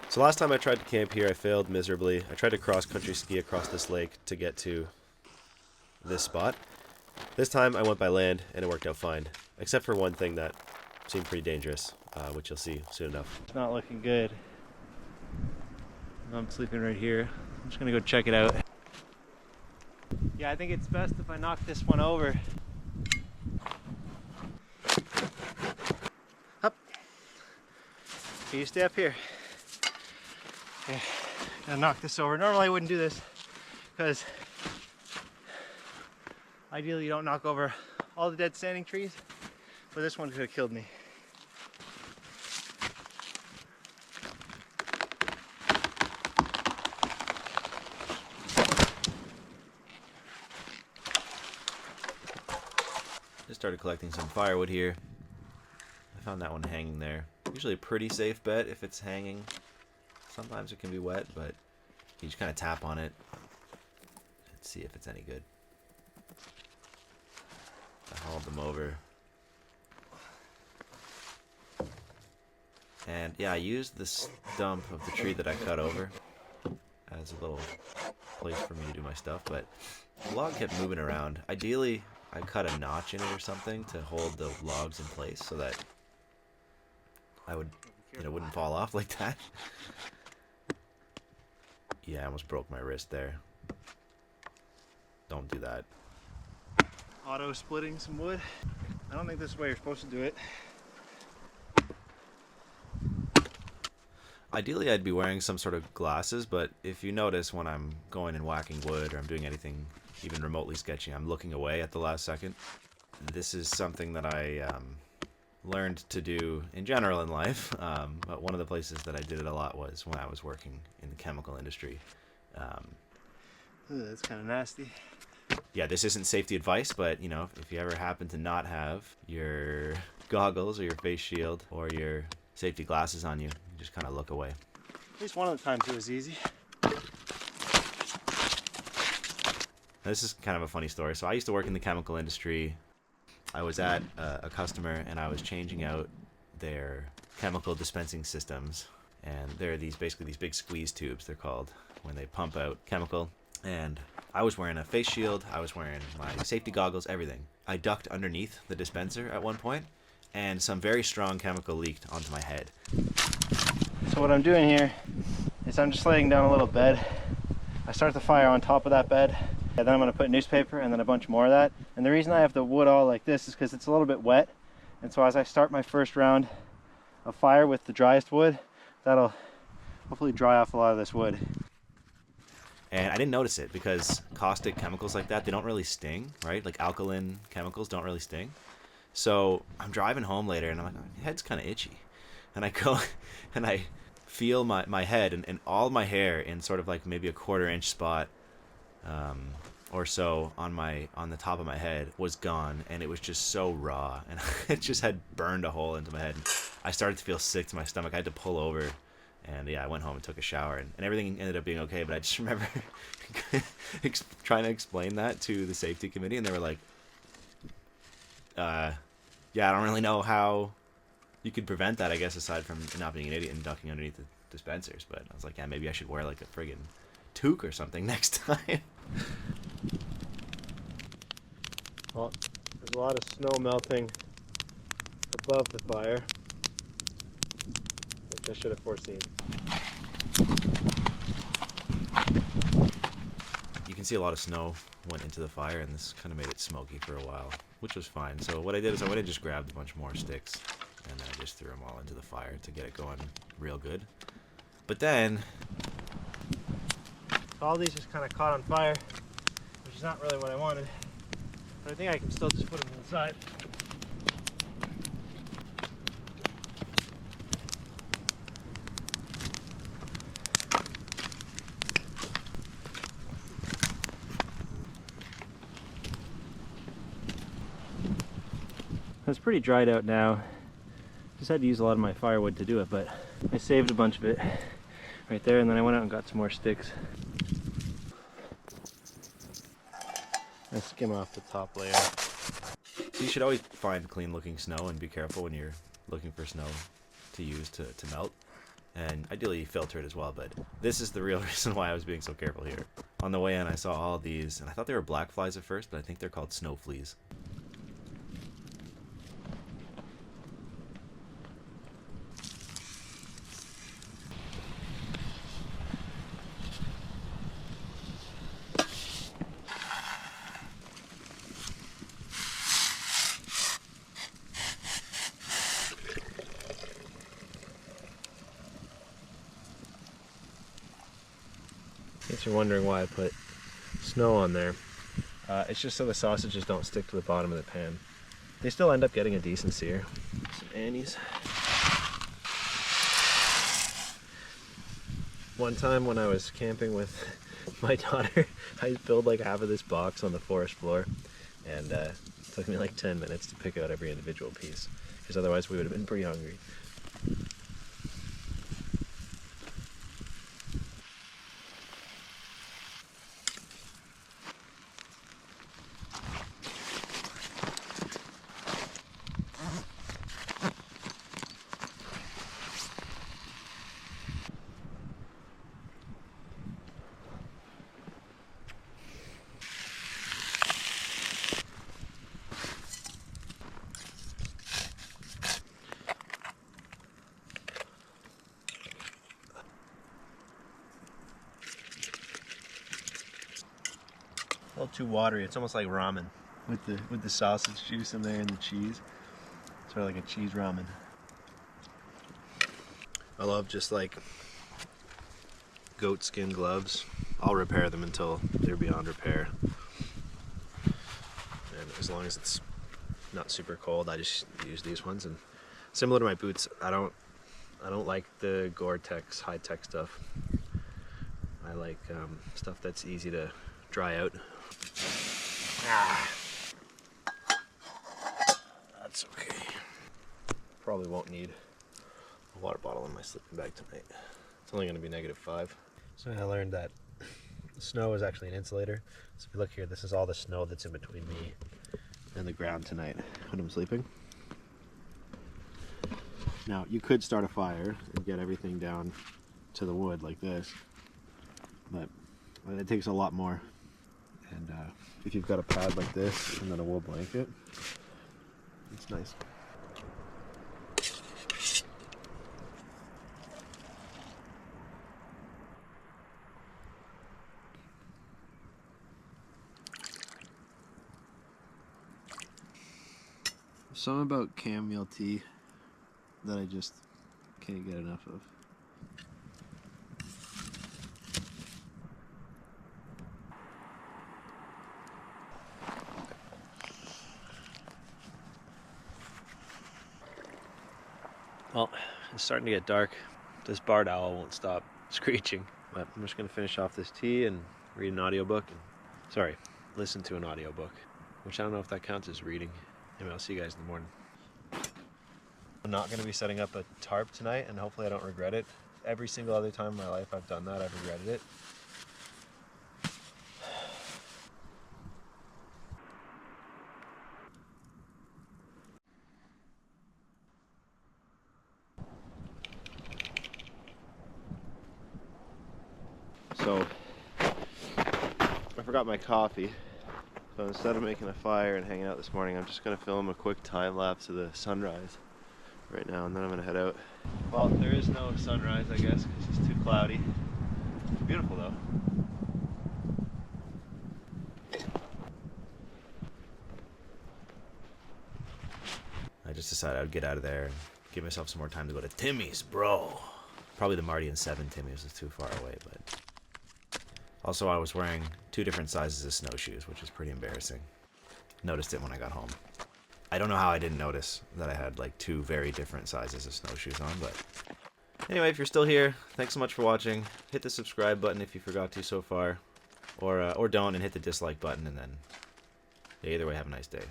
So last time I tried to camp here, I failed miserably. I tried to cross-country ski across this lake to get to this spot. This time I went by land, and it worked out fine. Except for one thing that seemed pretty dangerous, which you'll see soon enough. It's not looking good. I'm sleeping right here. I'm just gonna go check it out. Yeah, I think it's best if I knock this one over. Up. Can you stay up here? Okay, gonna knock this over. Normally I wouldn't do this because ideally you don't knock over all the dead standing trees, but this one could have killed me. Just started collecting some firewood here. I found that one hanging there. Usually a pretty safe bet if it's hanging. Sometimes it can be wet, but you just kind of tap on it and see if it's any good. I hauled them over. And yeah, I used the stump of the tree that I cut over as a little place for me to do my stuff, but the log kept moving around. Ideally, I cut a notch in it or something to hold the logs in place so that I would, wouldn't fall off like that. Yeah, I almost broke my wrist there. Don't do that. Auto splitting some wood. I don't think this is the way you're supposed to do it. Ideally, I'd be wearing some sort of glasses, but if you notice when I'm going and whacking wood or I'm doing anything even remotely sketchy, I'm looking away at the last second. This is something that I learned to do in general in life, but one of the places that I did it a lot was when I was working in the chemical industry. That's kind of nasty. Yeah, this isn't safety advice, but if you ever happen to not have your goggles or your face shield or your safety glasses on you, you just kind of look away. At least one of the times it was easy. This is kind of a funny story. So I used to work in the chemical industry. I was at a customer and I was changing out their chemical dispensing systems. And there are basically these big squeeze tubes, they're called, when they pump out chemical. And I was wearing a face shield, I was wearing my safety goggles, everything. I ducked underneath the dispenser at one point, and some very strong chemical leaked onto my head. So what I'm doing here is I'm just laying down a little bed. I start the fire on top of that bed, and then I'm going to put newspaper and then a bunch more of that. And the reason I have the wood all like this is because it's a little bit wet. And so as I start my first round of fire with the driest wood, that'll hopefully dry off a lot of this wood. And I didn't notice it because caustic chemicals like that, they don't really sting, right? Like alkaline chemicals don't really sting. So I'm driving home later and I'm like, my head's kind of itchy. And I go and I feel my head and all my hair in sort of like maybe a 1/4 inch spot or so on the top of my head was gone, and it was just so raw, and it just had burned a hole into my head. I started to feel sick to my stomach. I had to pull over, and yeah, I went home and took a shower, and everything ended up being okay. But I just remember trying to explain that to the safety committee, and they were like, yeah, I don't really know how you could prevent that, I guess, aside from not being an idiot and ducking underneath the dispensers. But I was like, yeah, maybe I should wear like a friggin' toque or something next time. Well, there's a lot of snow melting above the fire, which I should have foreseen. You can see a lot of snow went into the fire, and this kind of made it smoky for a while, which was fine. So what I did is I went and just grabbed a bunch more sticks, and then I just threw them all into the fire to get it going real good. But then All these just kind of caught on fire, which is not really what I wanted. But I think I can still just put them inside. It's pretty dried out now. Just had to use a lot of my firewood to do it, but I saved a bunch of it right there, and then I went out and got some more sticks. I skim off the top layer. So you should always find clean looking snow and be careful when you're looking for snow to use to melt. and ideally filter it as well, but this is the real reason why I was being so careful here. On the way in, I saw all these, and I thought they were black flies at first, but I think they're called snow fleas. In case you're wondering why I put snow on there, it's just so the sausages don't stick to the bottom of the pan. They still end up getting a decent sear. Some Annie's. One time when I was camping with my daughter, I spilled like half of this box on the forest floor, and it took me like 10 minutes to pick out every individual piece, because otherwise we would have been pretty hungry. A little too watery. It's almost like ramen with the sausage juice in there and the cheese. Sort of like a cheese ramen. I love just like goat skin gloves. I'll repair them until they're beyond repair. And as long as it's not super cold, I just use these ones. And similar to my boots, I don't like the Gore-Tex high-tech stuff. I like stuff that's easy to dry out. That's okay. Probably won't need a water bottle in my sleeping bag tonight. It's only going to be -5. So I learned that snow is actually an insulator. So if you look here, this is all the snow that's in between me and the ground tonight when I'm sleeping. Now, you could start a fire and get everything down to the wood like this, but it takes a lot more. And if you've got a pad like this and then a wool blanket, it's nice. There's something about chamomile tea that I just can't get enough of. Well, it's starting to get dark. This barred owl won't stop screeching, but I'm just gonna finish off this tea and read an audiobook. Sorry, listen to an audiobook, which I don't know if that counts as reading. Anyway, I'll see you guys in the morning. I'm not gonna be setting up a tarp tonight, and hopefully I don't regret it. Every single other time in my life I've done that, I've regretted it. So, I forgot my coffee, so instead of making a fire and hanging out this morning, I'm just going to film a quick time lapse of the sunrise right now, and then I'm going to head out. Well, there is no sunrise, I guess, because it's too cloudy. It's beautiful though. I just decided I'd get out of there and give myself some more time to go to Timmy's, bro. Probably the Marty and 7 Timmy's is too far away, but... Also, I was wearing 2 different sizes of snowshoes, which is pretty embarrassing. Noticed it when I got home. I don't know how I didn't notice that I had like 2 very different sizes of snowshoes on, but... Anyway, if you're still here, thanks so much for watching. Hit the subscribe button if you forgot to so far. Or don't, and hit the dislike button, and then... Yeah, either way, have a nice day.